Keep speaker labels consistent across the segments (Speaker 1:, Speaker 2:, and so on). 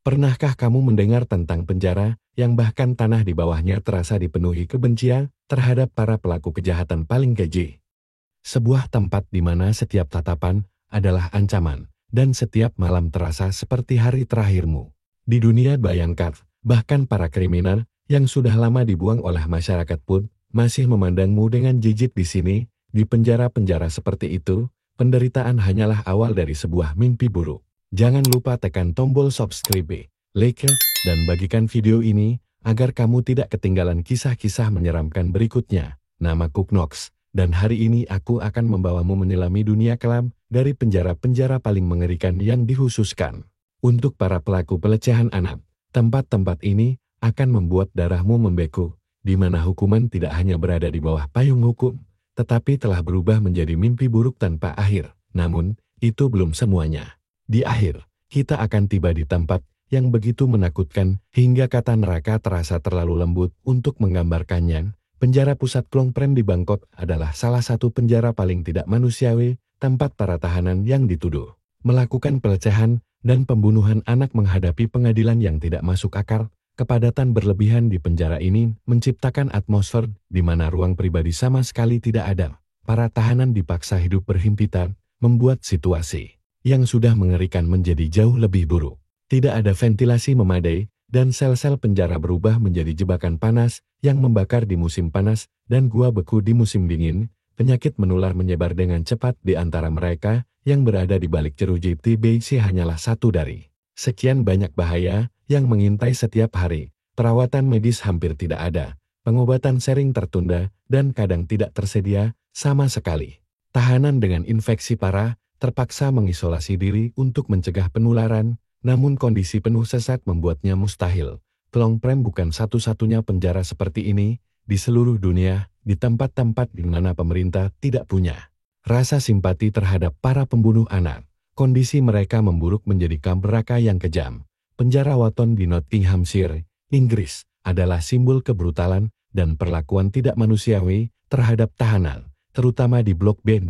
Speaker 1: Pernahkah kamu mendengar tentang penjara yang bahkan tanah di bawahnya terasa dipenuhi kebencian terhadap para pelaku kejahatan paling keji? Sebuah tempat di mana setiap tatapan adalah ancaman, dan setiap malam terasa seperti hari terakhirmu. Di dunia bayangkar, bahkan para kriminal yang sudah lama dibuang oleh masyarakat pun masih memandangmu dengan jijik di sini. Di penjara-penjara seperti itu, penderitaan hanyalah awal dari sebuah mimpi buruk. Jangan lupa tekan tombol subscribe, like, dan bagikan video ini agar kamu tidak ketinggalan kisah-kisah menyeramkan berikutnya. Namaku Knox, dan hari ini aku akan membawamu menyelami dunia kelam dari penjara-penjara paling mengerikan yang dikhususkan untuk para pelaku pelecehan anak. Tempat-tempat ini akan membuat darahmu membeku, di mana hukuman tidak hanya berada di bawah payung hukum, tetapi telah berubah menjadi mimpi buruk tanpa akhir. Namun, itu belum semuanya. Di akhir, kita akan tiba di tempat yang begitu menakutkan hingga kata neraka terasa terlalu lembut untuk menggambarkannya. Penjara pusat Phnom Penh di Bangkok adalah salah satu penjara paling tidak manusiawi, tempat para tahanan yang dituduh melakukan pelecehan dan pembunuhan anak menghadapi pengadilan yang tidak masuk akal. Kepadatan berlebihan di penjara ini menciptakan atmosfer di mana ruang pribadi sama sekali tidak ada. Para tahanan dipaksa hidup berhimpitan, membuat situasi yang sudah mengerikan menjadi jauh lebih buruk. Tidak ada ventilasi memadai, dan sel-sel penjara berubah menjadi jebakan panas yang membakar di musim panas dan gua beku di musim dingin. Penyakit menular menyebar dengan cepat di antara mereka yang berada di balik jeruji TBC hanyalah satu dari sekian banyak bahaya yang mengintai setiap hari. Perawatan medis hampir tidak ada, pengobatan sering tertunda, dan kadang tidak tersedia sama sekali. Tahanan dengan infeksi parah terpaksa mengisolasi diri untuk mencegah penularan, namun kondisi penuh sesak membuatnya mustahil. Phnom Penh bukan satu-satunya penjara seperti ini di seluruh dunia, di tempat-tempat di mana pemerintah tidak punya rasa simpati terhadap para pembunuh anak. Kondisi mereka memburuk menjadi kamp neraka yang kejam. Penjara Watton di Nottinghamshire, Inggris, adalah simbol kebrutalan dan perlakuan tidak manusiawi terhadap tahanan, terutama di Blok B.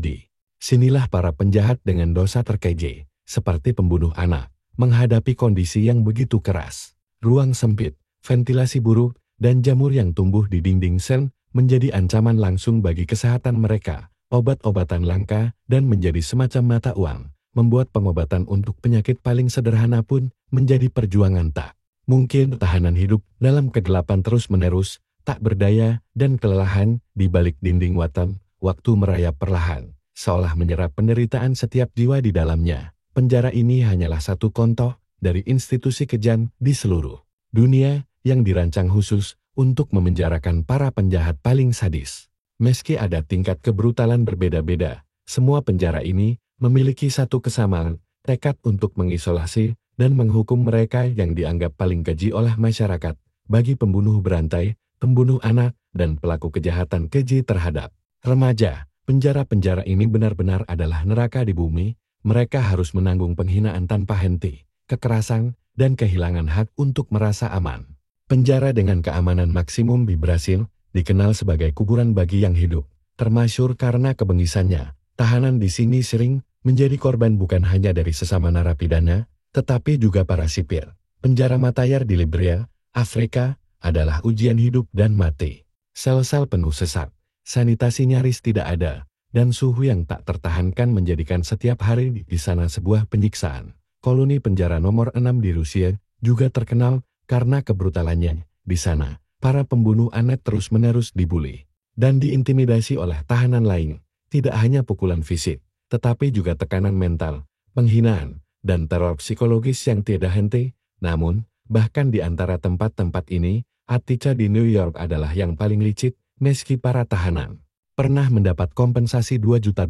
Speaker 1: Sinilah para penjahat dengan dosa terkeji, seperti pembunuh anak, menghadapi kondisi yang begitu keras. Ruang sempit, ventilasi buruk, dan jamur yang tumbuh di dinding sel menjadi ancaman langsung bagi kesehatan mereka. Obat-obatan langka dan menjadi semacam mata uang, membuat pengobatan untuk penyakit paling sederhana pun menjadi perjuangan tak mungkin. Tahanan hidup dalam kegelapan terus-menerus, tak berdaya dan kelelahan di balik dinding Watton. Waktu merayap perlahan, seolah menyerap penderitaan setiap jiwa di dalamnya. Penjara ini hanyalah satu contoh dari institusi kejam di seluruh dunia yang dirancang khusus untuk memenjarakan para penjahat paling sadis. Meski ada tingkat kebrutalan berbeda-beda, semua penjara ini memiliki satu kesamaan, tekad untuk mengisolasi dan menghukum mereka yang dianggap paling keji oleh masyarakat. Bagi pembunuh berantai, pembunuh anak, dan pelaku kejahatan keji terhadap remaja, penjara-penjara ini benar-benar adalah neraka di bumi. Mereka harus menanggung penghinaan tanpa henti, kekerasan, dan kehilangan hak untuk merasa aman. Penjara dengan keamanan maksimum di Brasil dikenal sebagai kuburan bagi yang hidup, termasyhur karena kebengisannya. Tahanan di sini sering menjadi korban bukan hanya dari sesama narapidana, tetapi juga para sipir. Penjara Matayar di Liberia, Afrika, adalah ujian hidup dan mati. Sel-sel penuh sesak, sanitasi nyaris tidak ada, dan suhu yang tak tertahankan menjadikan setiap hari di sana sebuah penyiksaan. Koloni penjara nomor 6 di Rusia juga terkenal karena kebrutalannya. Di sana, para pembunuh anak terus-menerus dibuli dan diintimidasi oleh tahanan lain. Tidak hanya pukulan fisik, tetapi juga tekanan mental, penghinaan, dan teror psikologis yang tiada henti. Namun, bahkan di antara tempat-tempat ini, Attica di New York adalah yang paling licik. Meski para tahanan pernah mendapat kompensasi $2 juta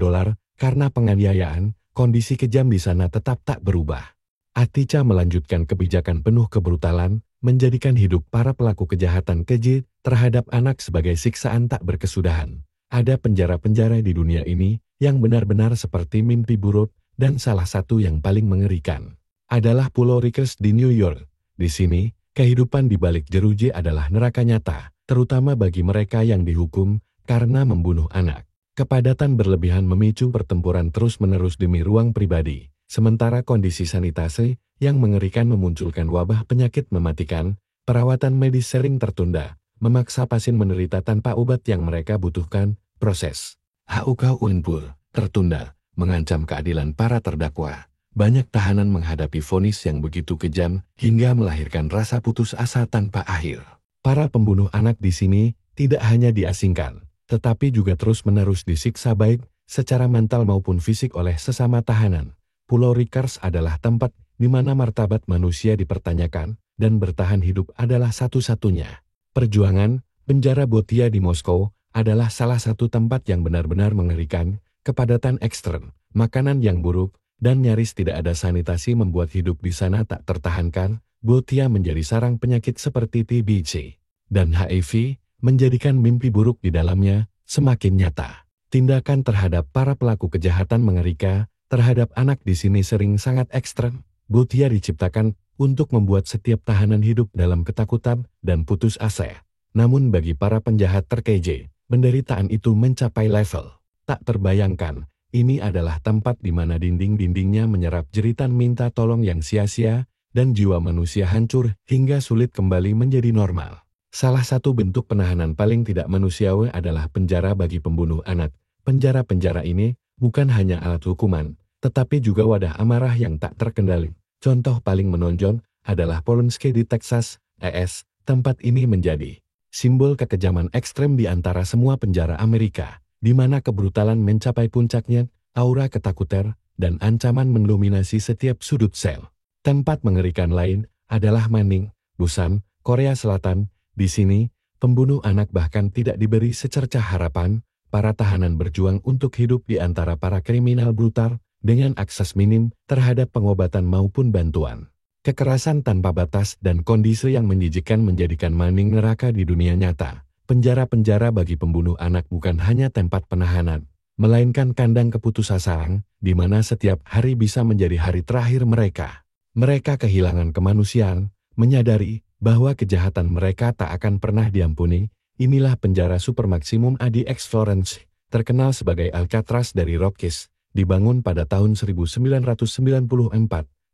Speaker 1: karena penganiayaan, kondisi kejam di sana tetap tak berubah. Attica melanjutkan kebijakan penuh kebrutalan, menjadikan hidup para pelaku kejahatan keji terhadap anak sebagai siksaan tak berkesudahan. Ada penjara-penjara di dunia ini yang benar-benar seperti mimpi buruk, dan salah satu yang paling mengerikan adalah Pulau Rikers di New York. Di sini, kehidupan di balik jeruji adalah neraka nyata, terutama bagi mereka yang dihukum karena membunuh anak. Kepadatan berlebihan memicu pertempuran terus-menerus demi ruang pribadi. Sementara kondisi sanitasi yang mengerikan memunculkan wabah penyakit mematikan, perawatan medis sering tertunda, memaksa pasien menderita tanpa obat yang mereka butuhkan. Proses HUK Unpul tertunda, mengancam keadilan para terdakwa. Banyak tahanan menghadapi vonis yang begitu kejam hingga melahirkan rasa putus asa tanpa akhir. Para pembunuh anak di sini tidak hanya diasingkan, tetapi juga terus-menerus disiksa baik secara mental maupun fisik oleh sesama tahanan. Pulau Rikers adalah tempat di mana martabat manusia dipertanyakan, dan bertahan hidup adalah satu-satunya. Perjuangan penjara Botia di Moskow adalah salah satu tempat yang benar-benar mengerikan. Kepadatan ekstrem, makanan yang buruk, dan nyaris tidak ada sanitasi membuat hidup di sana tak tertahankan. Botia menjadi sarang penyakit seperti TBC dan HIV, menjadikan mimpi buruk di dalamnya semakin nyata. Tindakan terhadap para pelaku kejahatan mengerikan terhadap anak di sini sering sangat ekstrem. Botia diciptakan untuk membuat setiap tahanan hidup dalam ketakutan dan putus asa. Namun bagi para penjahat terkeje, penderitaan itu mencapai level tak terbayangkan. Ini adalah tempat di mana dinding-dindingnya menyerap jeritan minta tolong yang sia-sia, dan jiwa manusia hancur hingga sulit kembali menjadi normal. Salah satu bentuk penahanan paling tidak manusiawi adalah penjara bagi pembunuh anak. Penjara-penjara ini bukan hanya alat hukuman, tetapi juga wadah amarah yang tak terkendali. Contoh paling menonjol adalah Polonsky di Texas, ES. Tempat ini menjadi simbol kekejaman ekstrem di antara semua penjara Amerika, di mana kebrutalan mencapai puncaknya, aura ketakutan dan ancaman mendominasi setiap sudut sel. Tempat mengerikan lain adalah Manning, Busan, Korea Selatan. Di sini, pembunuh anak bahkan tidak diberi secercah harapan. Para tahanan berjuang untuk hidup di antara para kriminal brutal, dengan akses minim terhadap pengobatan maupun bantuan. Kekerasan tanpa batas dan kondisi yang menjijikkan menjadikan Manning neraka di dunia nyata. Penjara-penjara bagi pembunuh anak bukan hanya tempat penahanan, melainkan kandang keputusasaan, di mana setiap hari bisa menjadi hari terakhir mereka. Mereka kehilangan kemanusiaan, menyadari bahwa kejahatan mereka tak akan pernah diampuni. Inilah penjara super maksimum ADX Florence, terkenal sebagai Alcatraz dari Rockies, dibangun pada tahun 1994.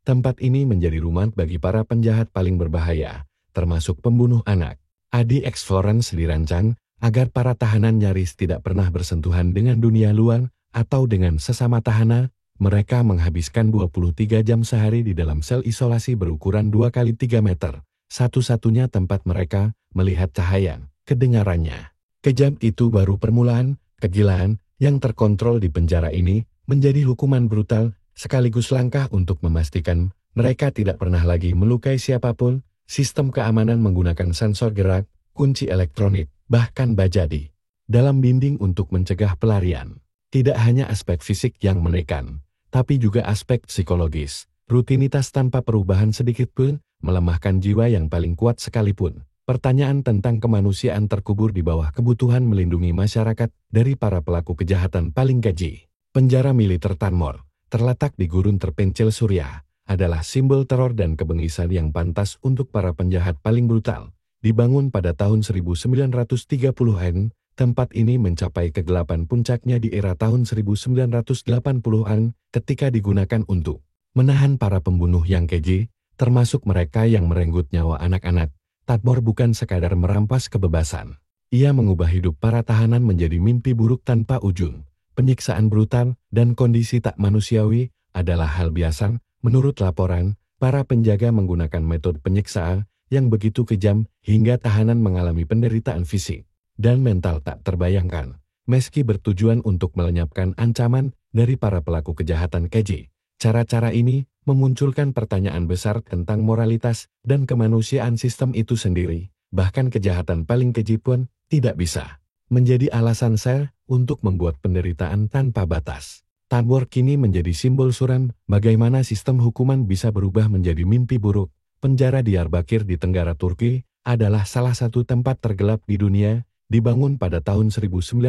Speaker 1: Tempat ini menjadi rumah bagi para penjahat paling berbahaya, termasuk pembunuh anak. ADX Florence dirancang agar para tahanan nyaris tidak pernah bersentuhan dengan dunia luar atau dengan sesama tahanan. Mereka menghabiskan 23 jam sehari di dalam sel isolasi berukuran 2 kali 3 meter. Satu-satunya tempat mereka melihat cahaya, kedengarannya. Kejam itu baru permulaan. Kegilaan yang terkontrol di penjara ini menjadi hukuman brutal, sekaligus langkah untuk memastikan mereka tidak pernah lagi melukai siapapun. Sistem keamanan menggunakan sensor gerak, kunci elektronik, bahkan baja di dalam dinding untuk mencegah pelarian. Tidak hanya aspek fisik yang menekan, tapi juga aspek psikologis. Rutinitas tanpa perubahan sedikit pun melemahkan jiwa yang paling kuat sekalipun. Pertanyaan tentang kemanusiaan terkubur di bawah kebutuhan melindungi masyarakat dari para pelaku kejahatan paling keji. Penjara militer Tanmor, terletak di gurun terpencil Suriah, adalah simbol teror dan kebengisan yang pantas untuk para penjahat paling brutal. Dibangun pada tahun 1930-an, tempat ini mencapai kegelapan puncaknya di era tahun 1980-an ketika digunakan untuk menahan para pembunuh yang keji, termasuk mereka yang merenggut nyawa anak-anak. Tanmor bukan sekadar merampas kebebasan. Ia mengubah hidup para tahanan menjadi mimpi buruk tanpa ujung. Penyiksaan brutal dan kondisi tak manusiawi adalah hal biasa. Menurut laporan, para penjaga menggunakan metode penyiksaan yang begitu kejam hingga tahanan mengalami penderitaan fisik dan mental tak terbayangkan, meski bertujuan untuk melenyapkan ancaman dari para pelaku kejahatan keji. Cara-cara ini memunculkan pertanyaan besar tentang moralitas dan kemanusiaan sistem itu sendiri. Bahkan kejahatan paling keji pun tidak bisa menjadi alasan sel untuk membuat penderitaan tanpa batas. Tanmor kini menjadi simbol suram bagaimana sistem hukuman bisa berubah menjadi mimpi buruk. Penjara Diyarbakir di Tenggara Turki adalah salah satu tempat tergelap di dunia, dibangun pada tahun 1980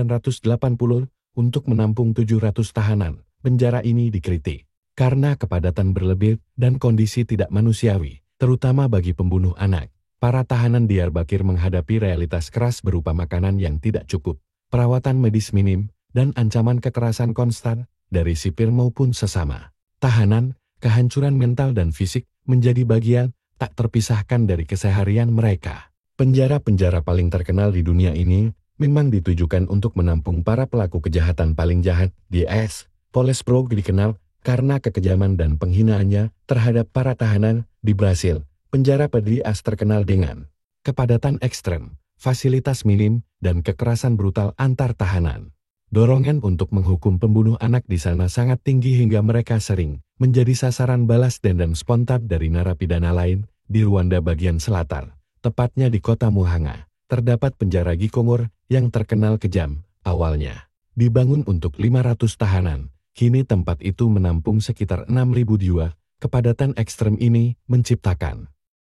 Speaker 1: untuk menampung 700 tahanan. Penjara ini dikritik karena kepadatan berlebih dan kondisi tidak manusiawi, terutama bagi pembunuh anak. Para tahanan Diyarbakir menghadapi realitas keras berupa makanan yang tidak cukup, perawatan medis minim, dan ancaman kekerasan konstan dari sipir maupun sesama tahanan. kehancuran mental dan fisik menjadi bagian tak terpisahkan dari keseharian mereka. Penjara-penjara paling terkenal di dunia ini memang ditujukan untuk menampung para pelaku kejahatan paling jahat di AS. Polesbrook dikenal karena kekejaman dan penghinaannya terhadap para tahanan di Brasil. Penjara di AS terkenal dengan kepadatan ekstrem, fasilitas minim, dan kekerasan brutal antar tahanan. Dorongan untuk menghukum pembunuh anak di sana sangat tinggi hingga mereka sering menjadi sasaran balas dendam spontan dari narapidana lain di Rwanda bagian selatan. Tepatnya di kota Muhanga, terdapat penjara Gikomor yang terkenal kejam. Awalnya dibangun untuk 500 tahanan, kini tempat itu menampung sekitar 6.000 jiwa. Kepadatan ekstrem ini menciptakan